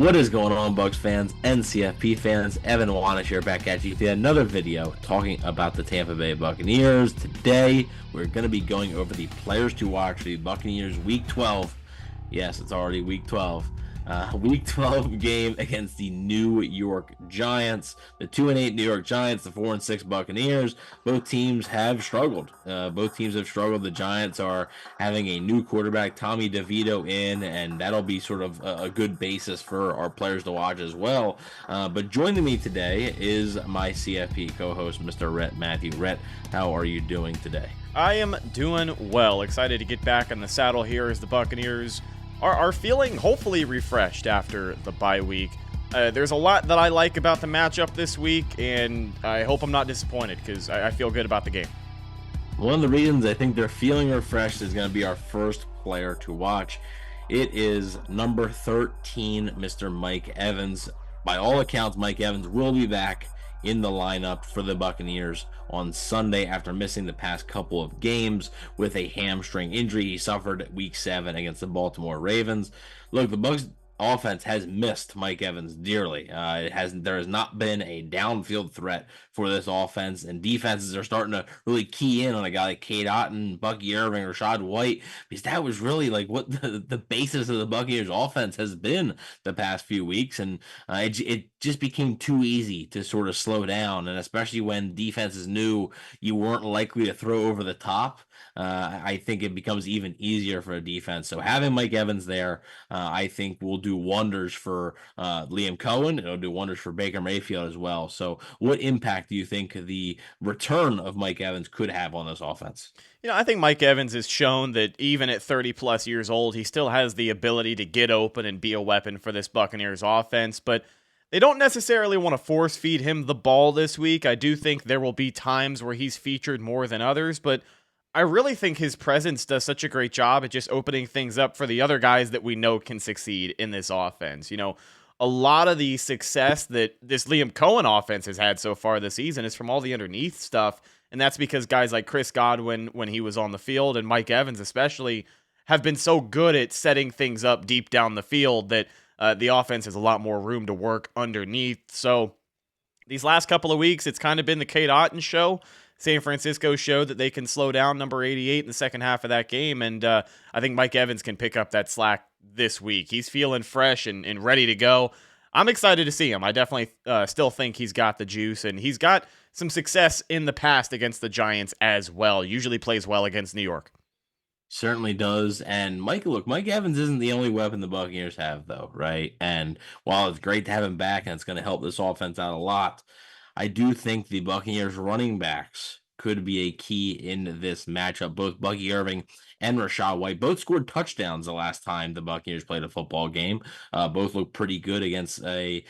What is going on, Bucs fans and CFP fans? Evan Wanish here, back at you with another video talking about the Tampa Bay Buccaneers. Today, we're going to be going over the players to watch for the Buccaneers Week 12. Yes, it's already Week 12. Week 12 game against the New York Giants. The 2-8 New York Giants, the 4-6 Buccaneers. Both teams have struggled. The Giants are having a new quarterback, Tommy DeVito, and that'll be sort of a good basis for our players to watch as well. But joining me today is my CFP co-host, Mr. Rhett Matthew. Rhett, how are you doing today? I am doing well. Excited to get back in the saddle here as the Buccaneers are feeling hopefully refreshed after the bye week. There's a lot that I like about the matchup this week, and I hope I'm not disappointed because I feel good about the game. One of the reasons I think they're feeling refreshed is going to be our first player to watch. It is number 13, Mr. Mike Evans. By all accounts, Mike Evans will be back in the lineup for the Buccaneers on Sunday after missing the past couple of games with a hamstring injury he suffered Week 7 against the Baltimore Ravens. Look, the Bucs offense has missed Mike Evans dearly. There has not been a downfield threat for this offense, and defenses are starting to really key in on a guy like Cade Otton, Bucky Irving, Rachaad White, because that was really like what the basis of the Buccaneers offense has been the past few weeks, and it just became too easy to sort of slow down, and especially when defenses knew you weren't likely to throw over the top. I think it becomes even easier for a defense. So having Mike Evans there, I think will do wonders for Liam Cohen. It'll do wonders for Baker Mayfield as well. So what impact do you think the return of Mike Evans could have on this offense? I think Mike Evans has shown that even at 30 plus years old, he still has the ability to get open and be a weapon for this Buccaneers offense, but they don't necessarily want to force feed him the ball this week. I do think there will be times where he's featured more than others, but I really think his presence does such a great job at just opening things up for the other guys that we know can succeed in this offense. A lot of the success that this Liam Cohen offense has had so far this season is from all the underneath stuff, and that's because guys like Chris Godwin, when he was on the field, and Mike Evans especially, have been so good at setting things up deep down the field that the offense has a lot more room to work underneath. So these last couple of weeks, it's kind of been the Cade Otton show. San Francisco showed that they can slow down number 88 in the second half of that game, and I think Mike Evans can pick up that slack this week. He's feeling fresh and ready to go. I'm excited to see him. I definitely still think he's got the juice, and he's got some success in the past against the Giants as well. Usually plays well against New York. Certainly does. And Mike Evans isn't the only weapon the Buccaneers have, though, right? And while it's great to have him back and it's going to help this offense out a lot, I do think the Buccaneers running backs could be a key in this matchup. Both Bucky Irving and Rachaad White both scored touchdowns the last time the Buccaneers played a football game. Both looked pretty good against a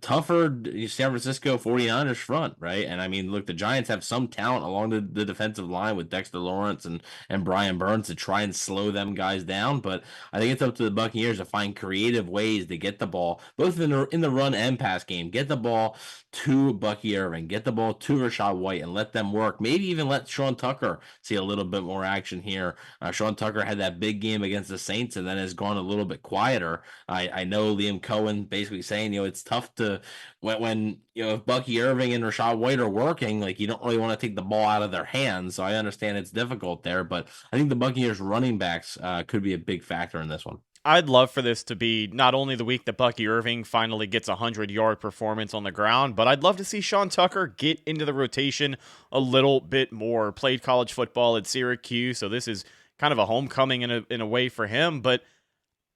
tougher San Francisco 49ers front, right? And I mean, look, the Giants have some talent along the defensive line with Dexter Lawrence and Brian Burns to try and slow them guys down. But I think it's up to the Buccaneers to find creative ways to get the ball, both in the run and pass game, get the ball to Bucky Irving, get the ball to Rachaad White, and let them work. Maybe even let Sha Tucker see a little bit more action here. Sha Tucker had that big game against the Saints and then has gone a little bit quieter. I know Liam Cohen basically saying, it's tough to when if Bucky Irving and Rachaad White are working, like you don't really want to take the ball out of their hands. So I understand it's difficult there, but I think the Buccaneers running backs could be a big factor in this one. I'd love for this to be not only the week that Bucky Irving finally gets a 100-yard performance on the ground, but I'd love to see Sha Tucker get into the rotation a little bit more. Played college football at Syracuse, so this is kind of a homecoming in a way for him, but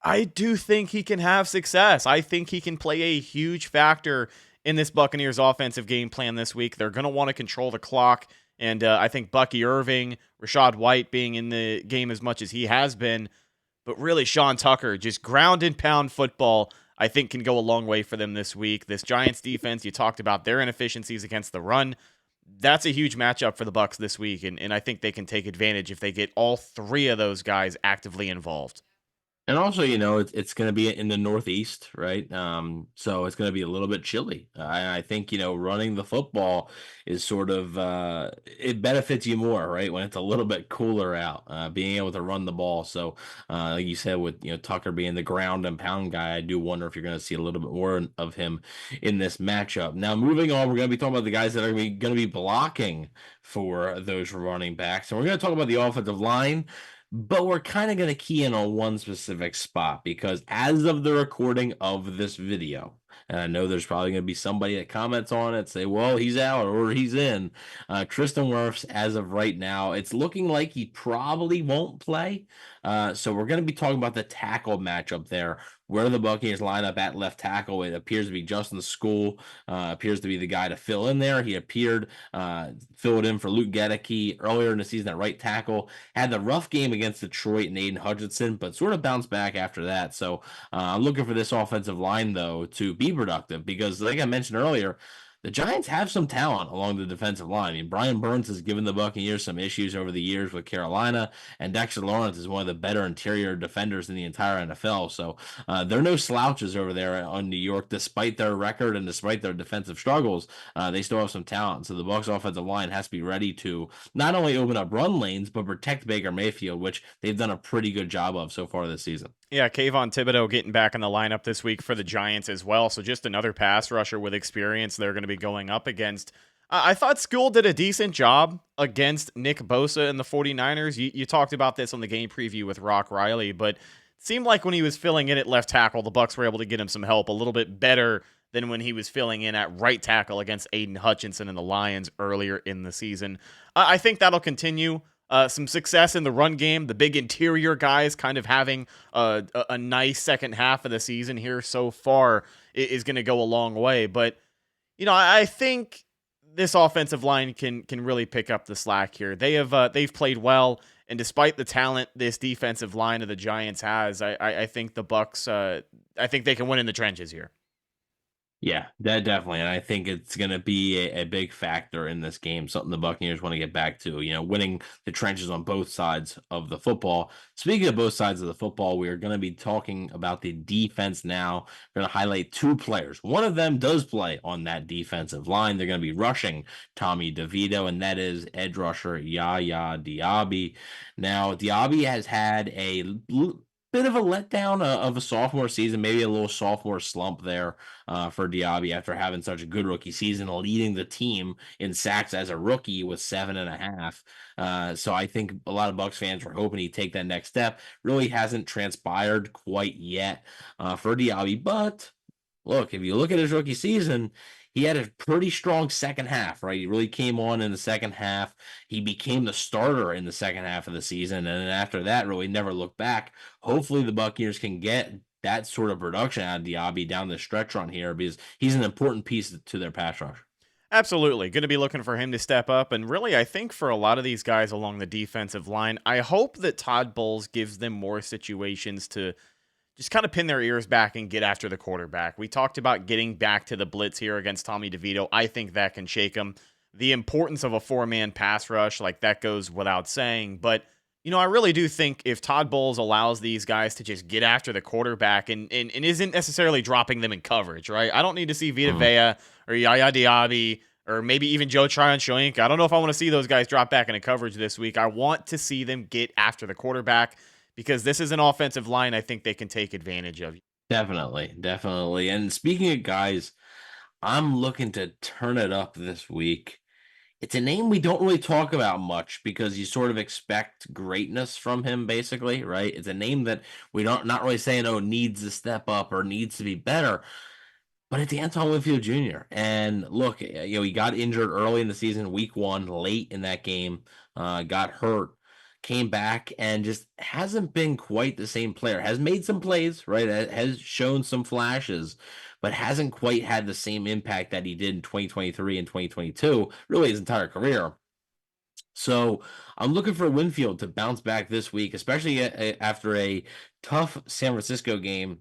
I do think he can have success. I think he can play a huge factor in this Buccaneers offensive game plan this week. They're going to want to control the clock, and I think Bucky Irving, Rachaad White being in the game as much as he has been, but really, Sha Tucker, just ground and pound football, I think can go a long way for them this week. This Giants defense, you talked about their inefficiencies against the run. That's a huge matchup for the Bucs this week, and I think they can take advantage if they get all three of those guys actively involved. And also, it's going to be in the Northeast, right? So it's going to be a little bit chilly. I think, running the football is sort of it benefits you more, right? When it's a little bit cooler out, being able to run the ball. So, like you said, with Tucker being the ground and pound guy, I do wonder if you're going to see a little bit more of him in this matchup. Now, moving on, we're going to be talking about the guys that are going to be blocking for those running backs, and we're going to talk about the offensive line. But we're kind of going to key in on one specific spot because as of the recording of this video, and I know there's probably going to be somebody that comments on it, say, well, he's out or he's in. Tristan Wirfs, as of right now, it's looking like he probably won't play. So we're going to be talking about the tackle matchup there. Where the Buccaneers line up at left tackle, it appears to be Justin Skule, appears to be the guy to fill in there. He appeared filled in for Luke Gedeke earlier in the season at right tackle. Had the rough game against Detroit and Aiden Hutchinson, but sort of bounced back after that. So I'm looking for this offensive line, though, to be productive because, like I mentioned earlier, the Giants have some talent along the defensive line. I mean, Brian Burns has given the Buccaneers some issues over the years with Carolina, and Dexter Lawrence is one of the better interior defenders in the entire NFL. So they're no slouches over there on New York, despite their record and despite their defensive struggles. They still have some talent. So the Bucs offensive line has to be ready to not only open up run lanes, but protect Baker Mayfield, which they've done a pretty good job of so far this season. Yeah, Kayvon Thibodeau getting back in the lineup this week for the Giants as well. So just another pass rusher with experience they're going to be going up against. I thought Skule did a decent job against Nick Bosa and the 49ers. You talked about this on the game preview with Rock Riley, but it seemed like when he was filling in at left tackle, the Bucs were able to get him some help a little bit better than when he was filling in at right tackle against Aiden Hutchinson and the Lions earlier in the season. I think that'll continue. Some success in the run game. The big interior guys kind of having a nice second half of the season here so far is going to go a long way. But, I think this offensive line can really pick up the slack here. They've played well, and despite the talent this defensive line of the Giants has, I think the Bucs, I think they can win in the trenches here. Yeah, that definitely. And I think it's going to be a big factor in this game, something the Buccaneers want to get back to, winning the trenches on both sides of the football. Speaking of both sides of the football, we are going to be talking about the defense now. We're going to highlight two players. One of them does play on that defensive line. They're going to be rushing Tommy DeVito, and that is edge rusher Yaya Diaby. Now, Diaby has had a bit of a letdown of a sophomore season, maybe a little sophomore slump there for Diaby after having such a good rookie season, leading the team in sacks as a rookie with 7.5. So I think a lot of Bucs fans were hoping he'd take that next step. Really hasn't transpired quite yet for Diaby, but look, if you look at his rookie season, he had a pretty strong second half, right? He really came on in the second half. He became the starter in the second half of the season. And then after that, really never looked back. Hopefully the Buccaneers can get that sort of production out of Diaby down the stretch run here because he's an important piece to their pass rush. Absolutely. Going to be looking for him to step up. And really, I think for a lot of these guys along the defensive line, I hope that Todd Bowles gives them more situations to just kind of pin their ears back and get after the quarterback. We talked about getting back to the blitz here against Tommy DeVito. I think that can shake him. The importance of a four-man pass rush, like that goes without saying. But, I really do think if Todd Bowles allows these guys to just get after the quarterback and isn't necessarily dropping them in coverage, right? I don't need to see Vita Vea or Yaya Diaby or maybe even Joe Tryon-Shoyinka. I don't know if I want to see those guys drop back into coverage this week. I want to see them get after the quarterback, because this is an offensive line I think they can take advantage of. Definitely, definitely. And speaking of guys, I'm looking to turn it up this week. It's a name we don't really talk about much because you sort of expect greatness from him, basically, right? It's a name that we don't not really saying, oh, needs to step up or needs to be better. But it's Antoine Winfield Jr. And look, he got injured early in the season, week 1, late in that game, got hurt, came back, and just hasn't been quite the same player. Has made some plays, right? Has shown some flashes, but hasn't quite had the same impact that he did in 2023 and 2022, really his entire career. So I'm looking for Winfield to bounce back this week, especially after a tough San Francisco game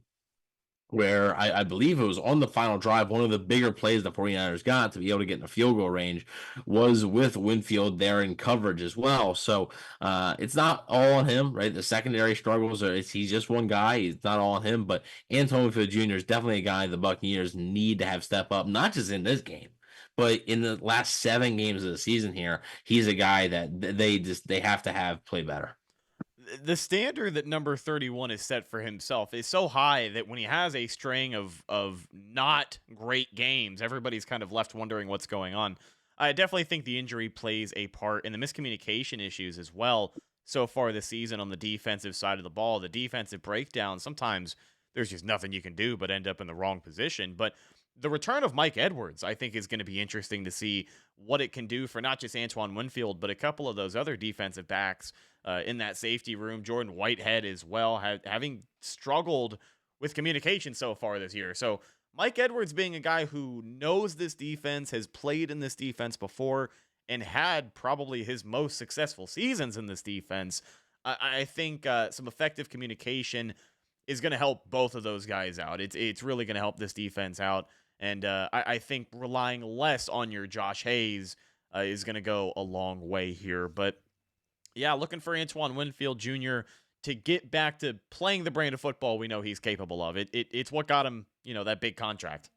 where I Bleav it was on the final drive. One of the bigger plays the 49ers got to be able to get in a field goal range was with Winfield there in coverage as well. So it's not all on him, right? The secondary struggles he's just one guy. It's not all on him, but Antoine Winfield Jr. is definitely a guy the Buccaneers need to have step up, not just in this game. But in the last 7 games of the season here, he's a guy that they have to have play better. The standard that number 31 is set for himself is so high that when he has a string of not great games, everybody's kind of left wondering what's going on. I definitely think the injury plays a part in the miscommunication issues as well so far this season on the defensive side of the ball. The defensive breakdown, sometimes there's just nothing you can do but end up in the wrong position. But the return of Mike Edwards, I think, is going to be interesting to see what it can do for not just Antoine Winfield, but a couple of those other defensive backs in that safety room. Jordan Whitehead as well, having struggled with communication so far this year. So Mike Edwards being a guy who knows this defense, has played in this defense before, and had probably his most successful seasons in this defense, I think some effective communication is going to help both of those guys out. It's really going to help this defense out. And I think relying less on your Josh Hayes is going to go a long way here. But yeah, looking for Antoine Winfield Jr. to get back to playing the brand of football we know he's capable of. It's what got him, that big contract.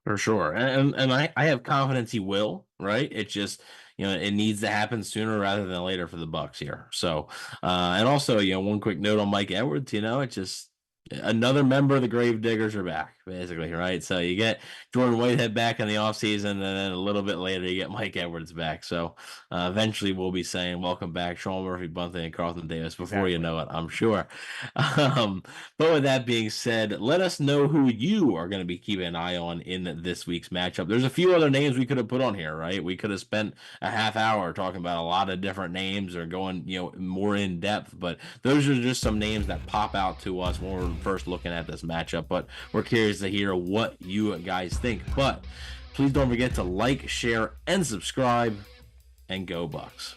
For sure. And I have confidence he will, right? It just, it needs to happen sooner rather than later for the Bucs here. So, and also, one quick note on Mike Edwards, it's just another member of the Gravediggers are back, basically, right? So you get Jordan Whitehead back in the offseason, and then a little bit later you get Mike Edwards back. So eventually we'll be saying welcome back, Sean Murphy Bunting and Carlton Davis before you know it, I'm sure. But with that being said, let us know who you are going to be keeping an eye on in this week's matchup. There's a few other names we could have put on here, right? We could have spent a half hour talking about a lot of different names or going, more in depth, but those are just some names that pop out to us when we're first looking at this matchup. But we're curious to hear what you guys think. But please don't forget to like, share, and subscribe, and go Bucs.